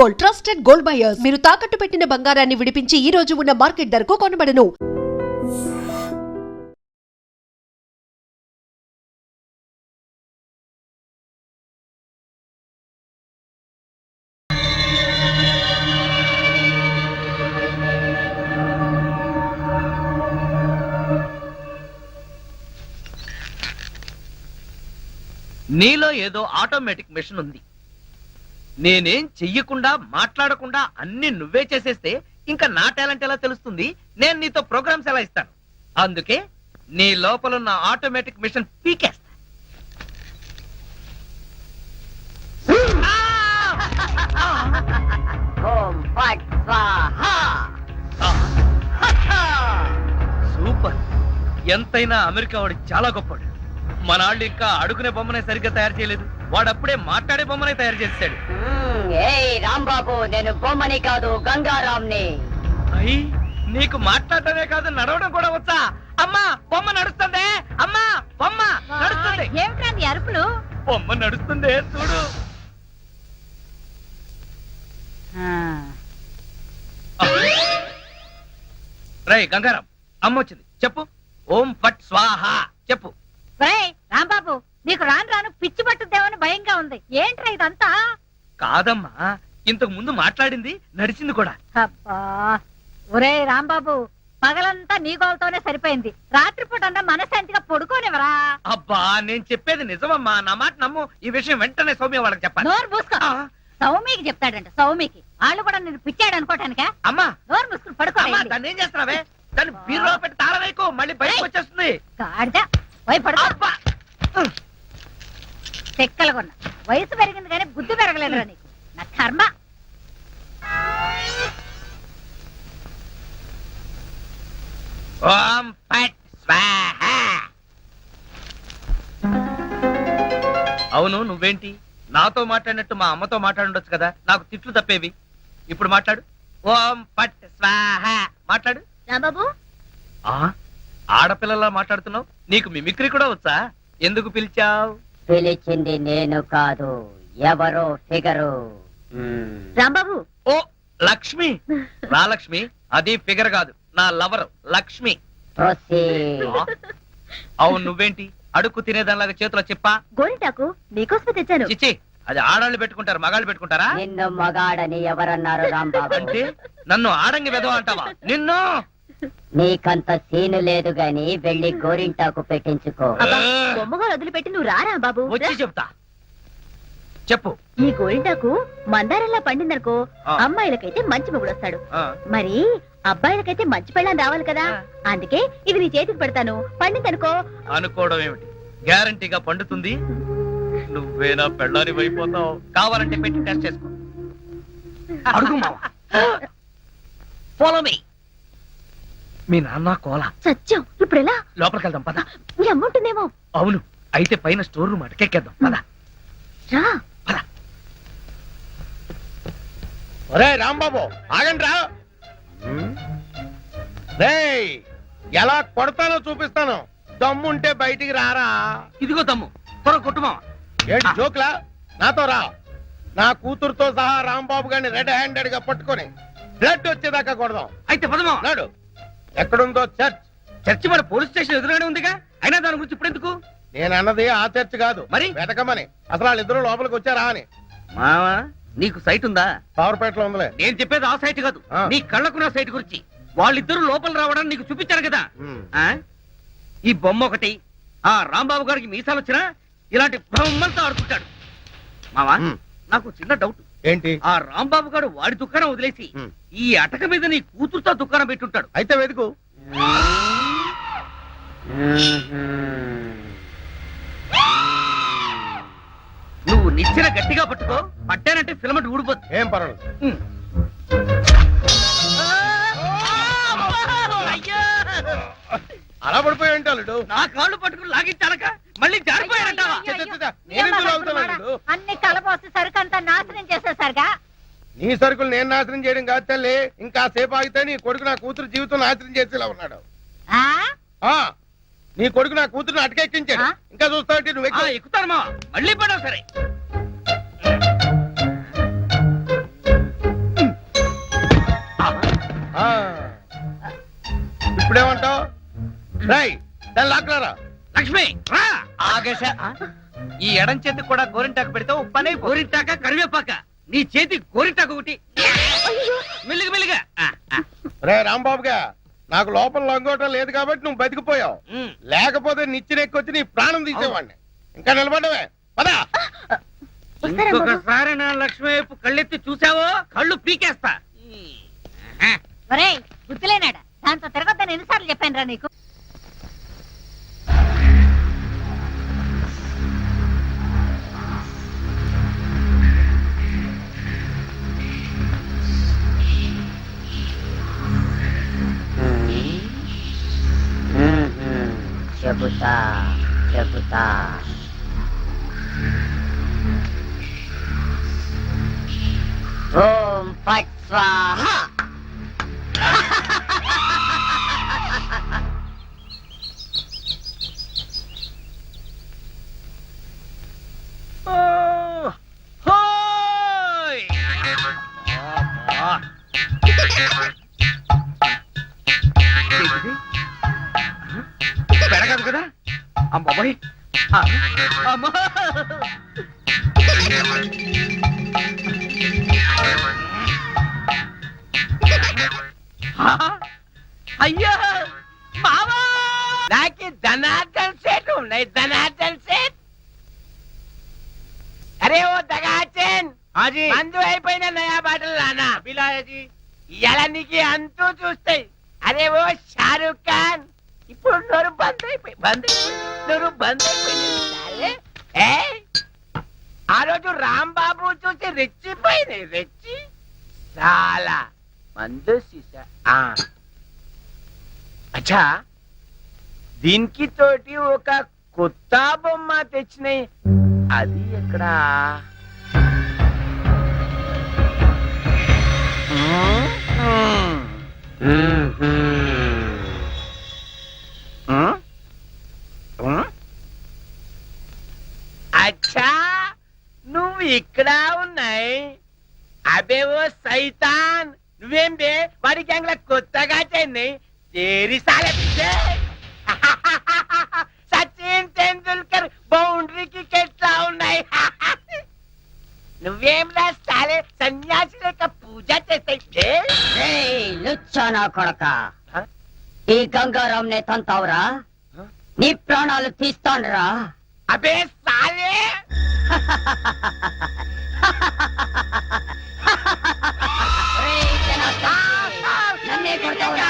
Gold, trusted gold buyers. మీరు తాకట్టు పెట్టిన బంగారాన్ని విడిపించి ఈ రోజు ఉన్న మార్కెట్ ధరకు కొనబడను. నీలో ఏదో ఆటోమేటిక్ మెషిన్ ఉంది. నేనేం చెయ్యకుండా మాట్లాడకుండా అన్ని నువ్వే చేసేస్తే ఇంకా నా టాలెంట్ ఎలా తెలుస్తుంది? నేను నీతో ప్రోగ్రామ్స్ ఎలా ఇస్తాను? అందుకే నీ లోపల ఉన్న ఆటోమేటిక్ మిషన్ పీకేస్తా. సూపర్. ఎంతైనా అమెరికా వాడు చాలా గొప్పవాడు. మనాళ్ళు ఇంకా అడుగునే బొమ్మనే సరిగ్గా తయారు చేయలేదు, వాడప్పుడే మాట్లాడే బొమ్మనే తయారు చేశాడు. రాంబాబు, నేను బొమ్మని కాదు గంగారాంని. అయ్యి, నీకు మాట్లాడటమే కాదు నడవడం కూడా వచ్చా? అమ్మా బొమ్మ నడుస్తుంది, అమ్మా బొమ్మ నడుస్తుంది. ఏమిటండి అరుపులు? బొమ్మ నడుస్తుంది చూడు. రై గంగారాం, అమ్మ వచ్చింది, చెప్పు. ఓం ఫట్ స్వాహ చెప్పు. రాంబాబు, నీకు రాను రాను పిచ్చి పట్టుద్దేమని భయంగా ఉంది. ఏంట్రా ఇదంతా? కాదమ్మా, ఇంతకు ముందు మాట్లాడింది నడిచింది కూడా. అబ్బా, ఒరే రాంబాబు, పగలంతా నీ గోలతోనే సరిపోయింది. రాత్రిపూట అన్నా మనశాంతిగా పడుకోనివరా? అబ్బా, నేను చెప్పేది నిజమమ్మా, నా మాట నమ్ము. ఈ విషయం వెంటనే సౌమ్య వాళ్ళకి చెప్పాలి. నోరు మూసుకో. సౌమికి చెప్తాడంట. సౌమికి వాళ్ళు కూడా నేను పిచ్చాడు అనుకోటానికా? అమ్మా నోరు మూసుకుని పడుకో. దాన్ని ఏం చేస్తున్నావే? దాన్ని బీరులో పెట్టి తాళవేకు, మళ్ళీ బయటకు వచ్చేస్తుంది. గాడిద, పోయి పడుకో. చెక్కలుగొన్నా వయసు పెరిగింది కానీ బుద్ధి పెరగలేదురా నీకు. నా కర్మ. ఓం ఫట్ స్వాహ. అవును, నువ్వేంటి నాతో మాట్లాడినట్టు మా అమ్మతో మాట్లాడుండొచ్చు కదా, నాకు తిట్లు తప్పేవి. ఇప్పుడు మాట్లాడు. ఓం ఫట్ స్వాహ మాట్లాడు. రాంబాబు, ఆడపిల్లలా మాట్లాడుతున్నావు. నీకు మిమిక్రీ కూడా వచ్చా? ఎందుకు పిలిచావు? పిలిచింది నేను కాదు, ఎవరో ఫిగరు. రాంబాబు. ఓ లక్ష్మి. రా లక్ష్మి, అది ఫిగర్ కాదు, నా లవర్ లక్ష్మి. అవును, నువ్వేంటి అడుక్కు తినేదానిలాగా చేతిలో చెప్పా? గోరింటాకు నీకోసమే తెచ్చాను. చిచ్చి, అది ఆడాళ్ళు పెట్టుకుంటారు, మగాళ్ళు పెట్టుకుంటారా? నిన్ను మగాడని ఎవరన్నారు రాంబాబు? అంటే నన్ను ఆడంగి వెధవ అంటావా? నిన్ను. నీకంత సీను లేదు గాని వెళ్ళి గోరింటాకు పెట్టించుకో. బొమ్మగా వదిలిపెట్టి నువ్వు రారా బాబు. వచ్చి చెప్తా, చెప్పు. ఈ గోరింటాకు మందారంలా పండిందనుకో, అమ్మాయిలకైతే మంచి మొగుడు వస్తాడు. మరి అబ్బాయిలకైతే మంచి పెళ్ళం రావాలి కదా, అందుకే ఇది నీ చేతికి పెడతాను. పండిందనుకో. అనుకోవడం ఏమిటి, గ్యారంటీగా పండుతుంది. నువ్వేనా పెళ్ళాని అయిపోతావు. కావాలంటే పెట్టి టెస్ట్ చేసుకో. అడుగు మావా. Follow me. మీ నాన్న కోల సత్యం. ఇప్పుడు ఎలా? లోపలికి వెళ్దాం పద. నీ అమ్మ ఉంటుందేమో. అవును, అయితే పైన స్టోర్ రూమ్ అటకెక్కేద్దాం పద. రా. ఒరే రాంబాబు, ఆగండి రా. రేయ్, ఎలా కొడతానో చూపిస్తాను. దమ్ముంటే బయటికి రారా. ఇదిగో తమ్ము, త్వర కొట్టుమా. ఏంటి జోక్లా? నాతో రా. నా కూతురుతో సహా రాంబాబు గారిని రెడ్ హ్యాండెడ్ గా పట్టుకొని బ్లడ్ వచ్చేదాకా కొడదాం. అయితే పదమా. నాడు ఎక్కడుందో చర్చ్. చర్చి మన పోలీస్ స్టేషన్ ఎదురుగానే ఉందిగా, అయినా దాని గురించి ఇప్పుడు ఎందుకు? నేను అన్నది ఆ చర్చ్ కాదు, మరి వెతకమని. అసలు వాళ్ళిద్దరూ లోపలికి వచ్చారా అని. మావా, నీకు సైట్ ఉందా? పవర్పేటలో ఉందిలే. నేను చెప్పేది ఆ సైట్ కాదు, నీ కళ్ళకున్న సైట్ గురించి. వాళ్ళిద్దరూ లోపల రావడానికి నీకు చూపించారు కదా. ఈ బొమ్మ ఒకటి, ఆ రాంబాబు గారికి మీసాలు వచ్చినా ఇలాంటి బొమ్మలతో ఆడుకుంటాడు. మావా, నాకు చిన్న డౌట్. ఏంటి? ఆ రాంబాబు గారు వాడి దుకాణం వదిలేసి ఈ అటక మీద నీ కూతురుతో దుకాణం పెట్టుంటాడు. అయితే వెతుకు. నువ్వు నిచ్చెన గట్టిగా పట్టుకో, పట్టానంటే ఫిలమెంట్ ఊడిపోతుంది. ఏం పర్వాలేదు. అలా పడిపోయి ఉంటాడు. నా కాళ్ళు పట్టుకుని లాగించాలక మళ్ళీ జారిపోయాడంటావా? అన్ని కలపోసి సరుకంతా నాశనం చేసేసరిగా. నీ సరుకులు నేను నాశనం చేయడం కాదు తల్లి. ఇంకా సేపు ఆగితే నీ కొడుకు నా కూతురు జీవితం నాశనం చేసేలా ఉన్నాడు. నీ కొడుకు నా కూతురుని అటకెక్కించాడు. ఇంకా చూస్తావు నువ్వు. ఎక్కుతాను మా, మళ్ళీ పడవు. సరే ఇప్పుడేమంటావు? రాయ్ దాన్ని లాక్కరా. లక్ష్మి రా. ఆగేశ ఈ ఎడం చేతికి కూడా గోరింటాకు పెడితే ఉప్పనే గోరింటాక కరివేపాక నీ చేతి గోరింటాకు ఒకటి మెల్లిగా మెల్లిగా రే రాంబాబుగా, నాకు లోపల లంగోటం లేదు కాబట్టి నువ్వు బతికిపోయావు. లేకపోతే నిచ్చినెక్కొచ్చి నీ ప్రాణం తీసేవాడిని. ఇంకా నిలబడవే పదా. ఇంకొకసారి నా లక్ష్మి వైపు కళ్ళెత్తి చూసావో కళ్ళు పీకేస్తా. ఒరేయ్ గుర్తులేనాడా, దాంతో తిరగొద్దని ఎన్నిసార్లు చెప్పాను రా నీకు. చెబుతా చెబుతా ఓం ఫట్ స్వాహ. హోయ్! అబ్బా! ఏంటిది? పెరగదు కదా అమ్మాయి. అమ్మా అయ్యో మామా, నాకు ధనార్దన్ సేట్ ఉన్నాయి. ధనార్దన్ సేట్. అరే ఓ దగాచన్, మందు అయిపోయిన నయా బాటలు రానా ఇలా నీకు అంతూ చూస్తాయి. అరే ఓ షారూక్ ఖాన్, ఇప్పుడు నోరు బంద్ అయిపోయి నోరు బంద్ అయిపోయింది. ఆ రోజు రాంబాబు చూసి రెచ్చిపోయింది. రెచ్చి చాలా మందు సీసా. అచ్చా, దీనికి తోటి ఒక కొత్త బొమ్మ తెచ్చినాయి. అది ఎక్కడ? అచ్చా, నువ్వు ఇక్కడ ఉన్నాయి. అబే ఓ సైతాన్, నువ్వేం బే వాడి గ్యాంగ్ల కొత్తగా చెన్నై తేరి సాలే సచిన్ తెండూల్కర్ బౌండరీకి ఎట్లా ఉన్నాయి. నువ్వేం రాస్తాలే సన్యాసి లేక పూజ చేస్తాయి. లుచ్చానా కొడక, ఈ గంగారాం నే తంతావురా, నీ ప్రాణాలు తీస్తానురా. అబే సాలే నన్నే కొడతావురా?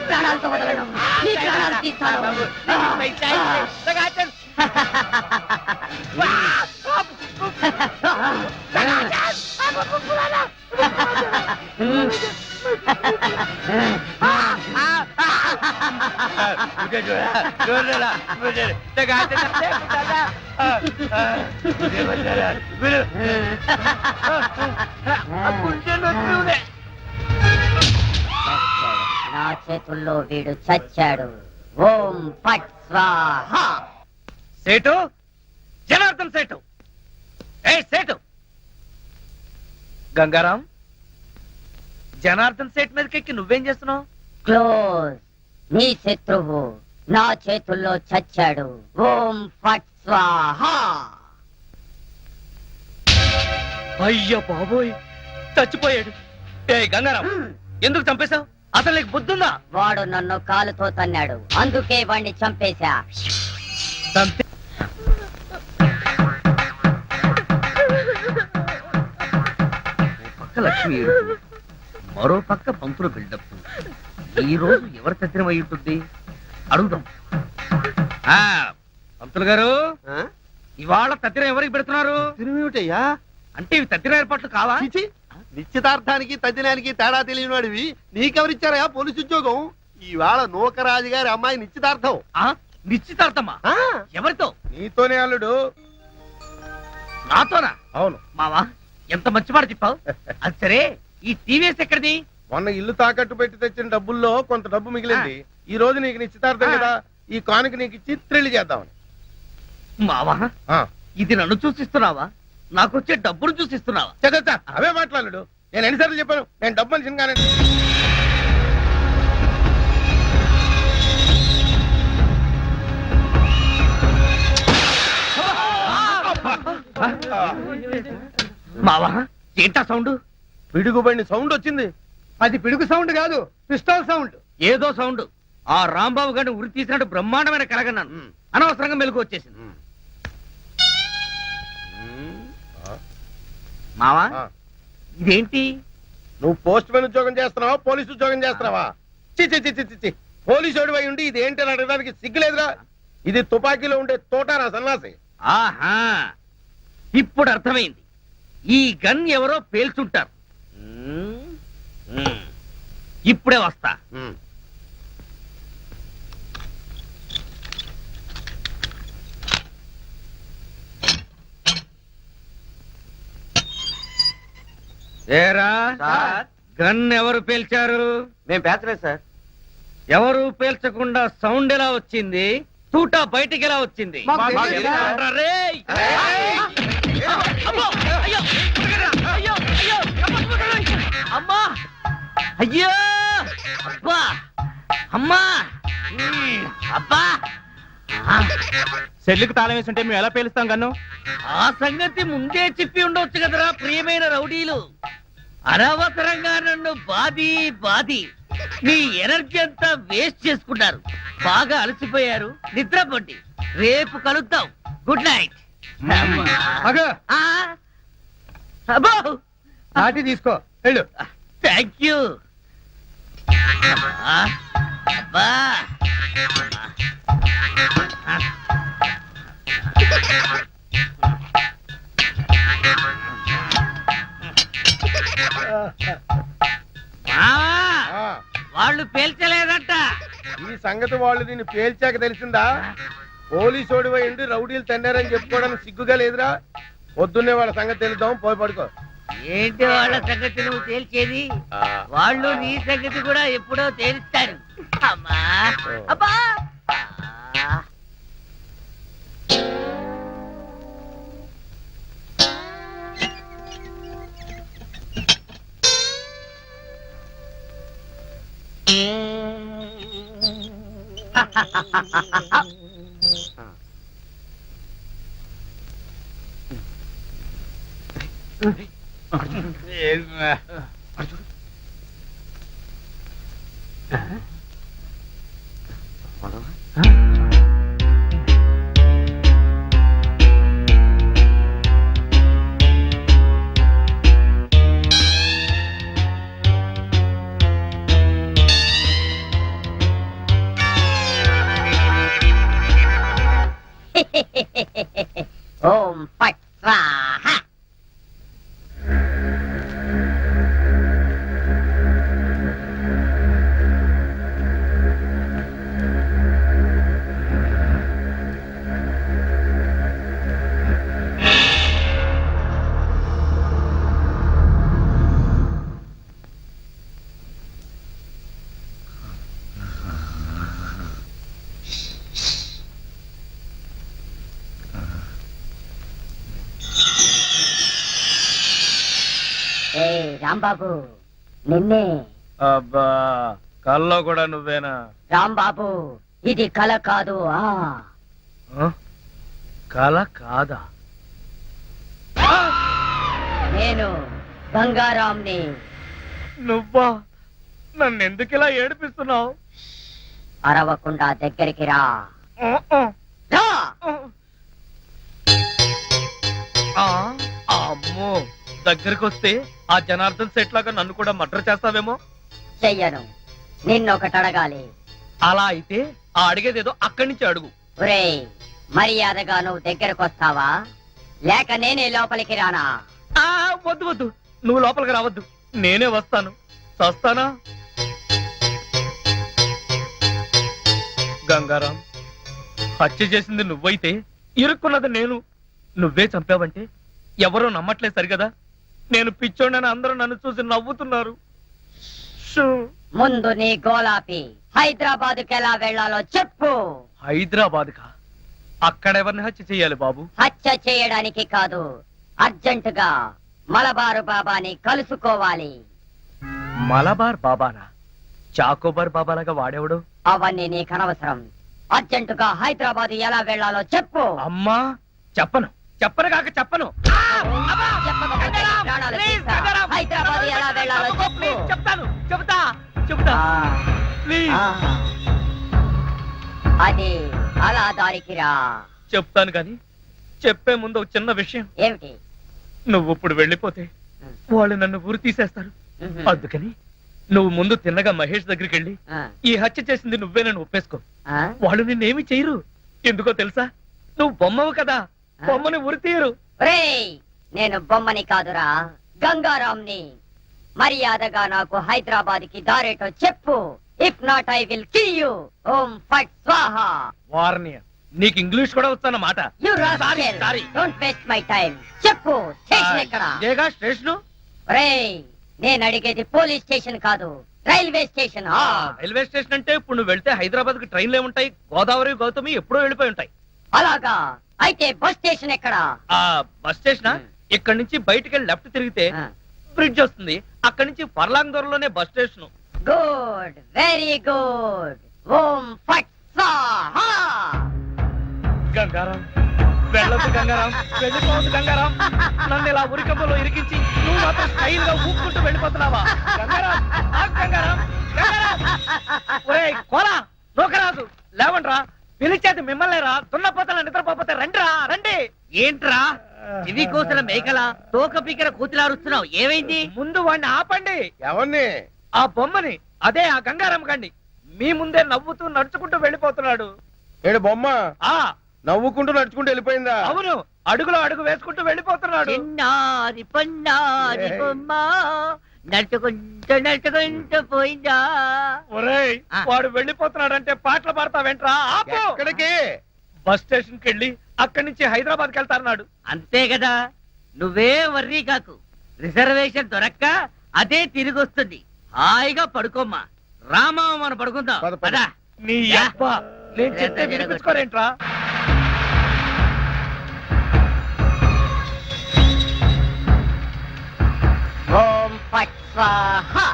ప్రాణాలతో వదలను, నీ ప్రాణాలు తీస్తాను. నా చేతుల్లో వీడు చచ్చాడు. ఓం ఫట్ స్వాహ. సేటు, జనార్దన్ సేటు. ఏ సేటు, గంగారాం, జనార్దన్ సేట్ మీదకెక్కి నువ్వేం చేస్తున్నావు? క్లోజ్. నీ శత్రువు నా చేతుల్లో చచ్చాడు. ఓం ఫట్ స్వాహ. అయ్యా బాబోయ్, చచ్చిపోయాడు. ఏ గంగారాం, ఎందుకు చంపేశావు? అసలు నీకు బుద్ధుందా? వాడు నన్ను కాలుతో తన్నాడు, అందుకే వాణ్ణి చంపేశా. చంపే పక్క లక్ష్మి ఏడుపు, మరో పక్క పంతులు బిల్డప్. ఈ రోజు ఎవరు తద్దినం అయి ఉంటుంది? అడుగుదాం. పంతులు గారు, ఇవాళ తద్దినం ఎవరికి పెడుతున్నారు? తిరుమేమిటయ్యా? అంటే ఇవి తద్దిన ఏర్పాట్లు కావా? నిశ్చితార్థానికి తద్దినానికి తేడా తెలియని వాడివి నీకెవరిచ్చారయా పోలీసు ఉద్యోగం? ఈవేళ నూకరాజు గారి అమ్మాయి నిశ్చితార్థం. నిశ్చితార్థమా? ఎవరితో? నీతోనే అల్లుడు. నాతోనా? అవును. మావా, ఎంత మంచి మాట చెప్పావు. అది సరే, ఈ టీవీఎస్ ఎక్కడిది? మొన్న ఇల్లు తాకట్టు పెట్టి తెచ్చిన డబ్బుల్లో కొంత డబ్బు మిగిలింది. ఈ రోజు నీకు నిశ్చితార్థం కదా, ఈ కానుక నీకు ఇచ్చి థ్రిల్ చేద్దామని. మావా ఆ, ఇది నన్ను చూసిస్తున్నావా, నాకొచ్చే డబ్బును చూసిస్తున్నావా? చ, చ, చ, అవే మాట్లాడు. నేను ఎన్నిసార్లు చెప్పాను నేను డబ్బు మనిషిని కానీ. మావా ఏంటా సౌండ్? పిడుగుబడిన సౌండ్ వచ్చింది. అది పిడుగు సౌండ్ కాదు, పిస్టల్ సౌండ్. ఏదో సౌండ్. ఆ రాంబాబు గారిని ఉరి తీసినట్టు బ్రహ్మాండమైన కలగన్నాను. అనవసరంగా మెలకు వచ్చేసింది. మావా ఆ, ఇదేంటి? నువ్వు పోస్ట్ మ్యాన్ ఉద్యోగం చేస్తున్నావా, పోలీసు ఉద్యోగం చేస్తున్నావా? చి చి చి చి చి పోలీసు అయి ఉండి ఇది ఏంటి అని అడగడానికి సిగ్గులేదురా? ఇది తుపాకీలో ఉండే తోటారా సన్నాసి. ఆహా ఇప్పుడు అర్థమైంది. ఈ గన్ ఎవరో పేల్చుంటారు. ఇప్పుడే వస్తా. ఉమ్. ఏరా గన్ ఎవరు పేల్చారు? మేము పేర్చలేదు సార్. ఎవరు పేల్చకుండా సౌండ్ ఎలా వచ్చింది? తూటా బయటికి ఎలా వచ్చింది? మాకు తెలియదు సార్. ఏంట్రా రేయ్? అమ్మో! అయ్యో! అయ్యో! అయ్యో! అమ్మా! అయ్యో! అబ్బా! అమ్మా! అబ్బా! సెల్లుకి తాళం వేసి ఉంటే మేము ఎలా పేలుస్తాం గన్ను? ఆ సంగతి ముందే చెప్పి ఉండొచ్చు కదరా ప్రియమైన రౌడీలు. అనవసరంగా నన్ను బాది మీ ఎనర్జీ అంతా వేస్ట్ చేసుకున్నారు. బాగా అలసిపోయారు, నిద్రపోండి. రేపు కలుద్దాం. Good night. అగో అబ్బో నాటి తీసుకో వెళ్ళు. Thank you. అబ్బా ఆ, వాళ్ళు పేల్చలేదంట. ఈ సంగతి వాళ్ళు నిన్ను పేల్చాక తెలిసిందా? పోలీసు ఓడిపోయి ఉండి రౌడీలు తన్నారని చెప్పుకోవడానికి సిగ్గుగా లేదురా? పొద్దున్నే వాళ్ళ సంగతి తెలుద్దాం, పోయి పడుకో. ఏంటి వాళ్ళ సంగతి నువ్వు తేల్చేది? ఆ, వాళ్ళు నీ సంగతి కూడా ఎప్పుడో తేలుస్తారు. అమ్మా అబ్బా ఓం ఫట్ స్వాహ. ఏ రాంబాబు, నిన్నే. అబ్బా కల్లో కూడా నువ్వేనా? రాంబాబు, ఇది కల కాదు. కల కాదా? నేను గంగారాంని. నువ్వా? నన్ను ఎందుకు ఇలా ఏడిపిస్తున్నావు? అరవకుండా దగ్గరికి రా. రా. అమ్మో, దగ్గరికి వస్తే ఆ జనార్దన్ సెట్ లాగా నన్ను కూడా మర్డర్ చేస్తావేమో. చెయ్యను. నిన్నొకటి అడగాలి. అలా అయితే ఆ అడిగేదేదో అక్కడి నుంచి అడుగు. ఒరేయ్, మర్యాదగా నువ్వు దగ్గరకు వస్తావా, లేక నేనే లోపలికి రానా? వద్దు వద్దు, నువ్వు లోపలికి రావద్దు, నేనే వస్తాను. చస్తానా? గంగారాం, హత్య చేసింది నువ్వైతే ఇరుక్కున్నది నేను. నువ్వే చంపావంటే ఎవరో నమ్మట్లేదు సరిగదా? నేను పిచ్చోడని అందరూ నన్ను చూసి నవ్వుతున్నారు. ముందు నీ గోలాపి హైదరాబాద్కి ఎలా వెళ్ళాలో చెప్పు. హైదరాబాద్ కా? అక్కడెవరిని హత్య చెయ్యాలి బాబు? హత్య చేయడానికి కాదు, అర్జెంటుగా మలబారు బాబాని కలుసుకోవాలి. మలబార్ బాబానా? చాకోబార్ బాబాలాగా వాడేవాడు? అవన్నీ నీకు అనవసరం. అర్జెంటుగా హైదరాబాద్ ఎలా వెళ్ళాలో చెప్పు. అమ్మా చెప్పను, చెప్పను కాక చెప్పను. చెప్పకపోతే నీ ప్రాణాలు తీస్తా. హైదరాబాద్ ఎలా వెళ్ళాలో చెప్పు. చెప్తాను, చెబుతా. ఆ, ప్లీజ్ ఆ. అది అలా దారికి రా. చెప్తాను కానీ చెప్పే ముందు ఒక చిన్న విషయం. ఏమిటి? నువ్వు ఇప్పుడు వెళ్ళిపోతే వాళ్ళు నన్ను ఊరు తీసేస్తారు. అందుకని నువ్వు ముందు తిన్నగా మహేష్ దగ్గరికి వెళ్ళి ఆ, ఈ హత్య చేసింది నువ్వేనని ఒప్పేసుకో. ఆ? వాళ్ళు నిన్నేమి చేయరు. ఎందుకో తెలుసా? నువ్వు బొమ్మవు కదా, బొమ్మని ఉరి తీయరు. ఒరేయ్, నేను బొమ్మని కాదురా, గంగారాంని. మర్యాదగా నాకు హైదరాబాద్ కి దారేటో చెప్పు. If not I will kill you. ఓం ఫట్ స్వాహా. వార్నియ, నీకు ఇంగ్లీష్ కూడా వస్తానమాట. You rascal, sorry. Don't waste my time. చెప్పు, స్టేషన్ ఎక్కడ? ఇదేగా స్టేషను. ఒరేయ్, నేను అడిగేది పోలీస్ స్టేషన్ కాదు, రైల్వే స్టేషన్. రైల్వే స్టేషన్ అంటే ఇప్పుడు నువ్వు వెళ్తే హైదరాబాద్ కి ట్రైన్లు ఏముంటాయి? గోదావరి గౌతమి ఎప్పుడో వెళ్ళిపోయి ఉంటాయి. అలాగా? అయితే బస్ స్టేషన్ ఎక్కడ? ఆ బస్ స్టేషన్ ఇక్కడ నుంచి బయటికి వెళ్ళి లెఫ్ట్ తిరిగితే బ్రిడ్జ్ వస్తుంది. అక్కడి నుంచి ఫర్లాంగ్ దూరంలోనే bus station. Good, very good. ఓం ఫట్ స్వాహా. గంగారాం వెళ్ళొద్దు, గంగారాం వెళ్ళిపోవద్దు. గంగారాం నన్ను ఇలా ఉరికంపలో ఇరికించి నువ్వు మాత్రం స్టైల్ గా ఊపుకుంటూ వెళ్ళిపోతున్నావా? గంగారాం ఆగు, గంగారాం, గంగారాం. ఒరేయ్ కోలా, నూకరాజు లేవండ్రా, పిలిచేది మిమ్మల్నేరా. దున్నపోతల నిద్రపోతే రండిరా, రండి. ఏంట్రా ఇవి కోసిన మేకల తోక పీకర కూతులారుస్తున్నావు? ఏమైంది? ముందు వాడిని ఆపండి. ఎవరిని? ఆ బొమ్మని, అదే ఆ గంగారాం గండి. మీ ముందే నవ్వుతూ నడుచుకుంటూ వెళ్ళిపోతున్నాడు. ఏడు బొమ్మ ఆ నవ్వుకుంటూ నడుచుకుంటూ వెళ్ళిపోయిందా? అవును, అడుగులో అడుగు వేసుకుంటూ వెళ్ళిపోతున్నాడు. చిన్నారి పొన్నారి బొమ్మ నడుచుకుంటూ పోయిందా? ఒరేయ్, వాడు వెళ్ళిపోతున్నాడంటే పాటలు పాడతావేంట్రా? ఆపు. ఎక్కడికి? బస్ స్టేషన్ కి వెళ్ళి అక్కడి నుంచి హైదరాబాద్ కి వెళ్తారన్నాడు. అంతే కదా, నువ్వే వర్రీ కాకు. రిజర్వేషన్ దొరక్క అదే తిరిగి వస్తుంది. హాయిగా పడుకోమ్మా. రామా మనం పడుకుందాం. పద, పద. పద. నీ అబ్బ, నేను చెప్తే వినిపించుకోరేంట్రా? ఓం ఫట్ స్వాహా.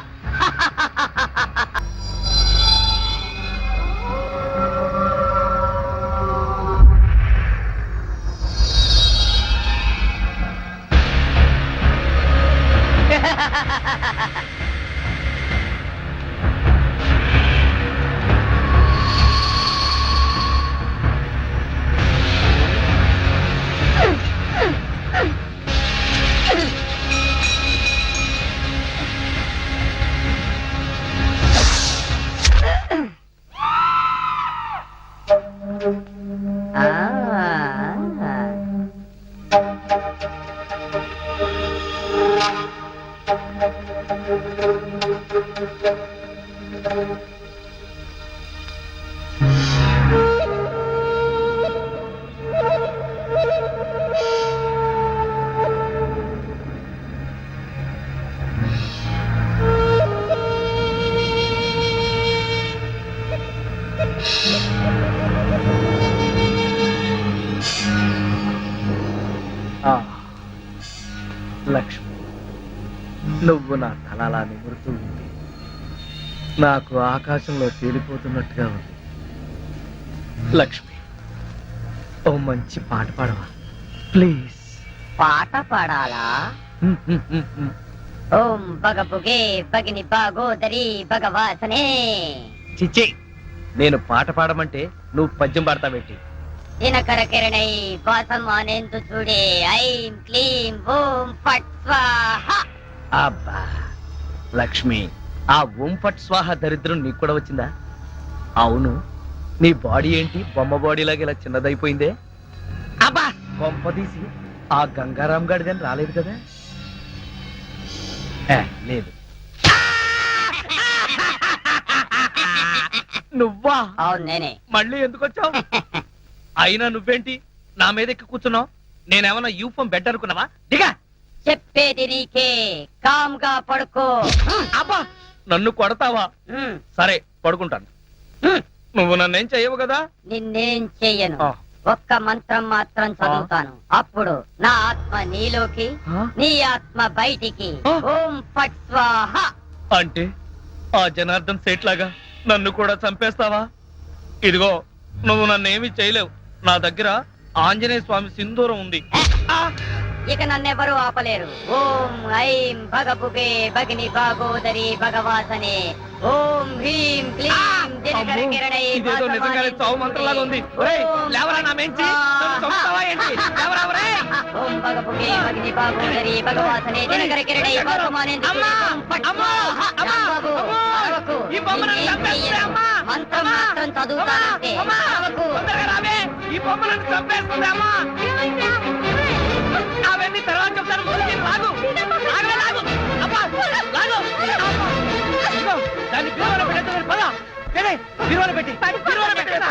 ఆ, లక్ష్మి, నువ్వు నా తలలా నిమురుతూ ఉంది. నాకు ఆకాశంలో తేలిపోతున్నట్టుగా ఉంది. లక్ష్మి, ఓ మంచి పాట పాడవా ప్లీజ్? పాట పాడాలా? ఓం బగబుగే బగిని బాగోదరి భగవాసనే. చిచ్చి, నేను పాట పాడమంటే నువ్వు పద్యం పాడతావేంటి? దినకర కిరణై వాసం అనేందు చూడే. ఐం క్లీం ఓం ఫట్ స్వాహా. అబ్బా లక్ష్మి, ఆ ఓం ఫట్ స్వాహ దరిద్రం నీకు కూడా వచ్చిందా? అవును, నీ బాడీ ఏంటి బొమ్మ బాడీ లాగా ఇలా చిన్నదైపోయిందే? అబ్బా, బొమ్మ తీసి ఆ గంగారాం గాడి కానీ రాలేదు కదా? లేదు. నువ్వా? అవును నేనే. మళ్ళీ ఎందుకు వచ్చావు? అయినా నువ్వేంటి నా మీద ఎక్కి కూర్చున్నావు? నేనేమన్నా యూఫం బెడ్ అనుకున్నావా? దిగా. చెప్పేది నీకే, కామ్గా పడుకో. అబ్బా, నన్ను కొడతావా? ఉమ్, సరే పడుకుంటాను. ఉమ్. నువ్వు నన్నేం చెయ్యవు కదా? నిన్నేం చెయ్యను. ఆ. ఒక్క మంత్రం మాత్రం చదువుతాను. అప్పుడు నా ఆత్మ నీలోకి, ఆ? నీ ఆత్మ బయటికి. ఆ. ఓం ఫట్ స్వాహ. అంటే ఆ జనార్దన్ సేట్ లాగా నన్ను కూడా చంపేస్తావా? ఇదిగో నువ్వు నన్నేమి చేయలేవు. నా దగ్గర ఆంజనేయ స్వామి సింధూరం ఉంది. ఆ! ఇక నన్నెవరూ ఆపలేరు. ఓం ఐం భగభుగే భగిని భాగోదరి భగవాసనే. ఓం హ్రీం క్లీం దినకర అమ్మో, కిరణై ఇదేదో నిజంగానే చావు మంత్రంలాగా ఉంది. ఒరేయ్, లేవరా నా మెంచి, నన్ను చంపుతావా ఏంటి? లేవరా ఒరేయ్. ఓం భగభుగే భగిని భాగోదరి భగవాసనే దినకర కిరణై భాసమానేందుకే. అమ్మా! ఓం ఫట్ అమ్మా! స్వాహ. అమ్మా! రాంబాబు, అమ్మా! అరవకు. ఈ బొమ్మ నన్ను నిన్నేం చంపేస్తుంది, చెయ్యను. అమ్మా! మంత్రం అమ్మా! మాత్రం చదువుతానంటే. అమ్మా! అరవకు. తొందరగా రావే, ఈ బొమ్మ నన్ను చంపేస్తుంది, అమ్మా! అవన్నీ తర్వాత చెప్తాను, ముందు నేను లాగు. లాగవే, లాగు. అబ్బా, లాగు. అబ్బా. ఇదిగో, దాన్ని బీరువాలో పెట్టేద్దాం, పద. ఏడే, బీరువాలో పెట్టి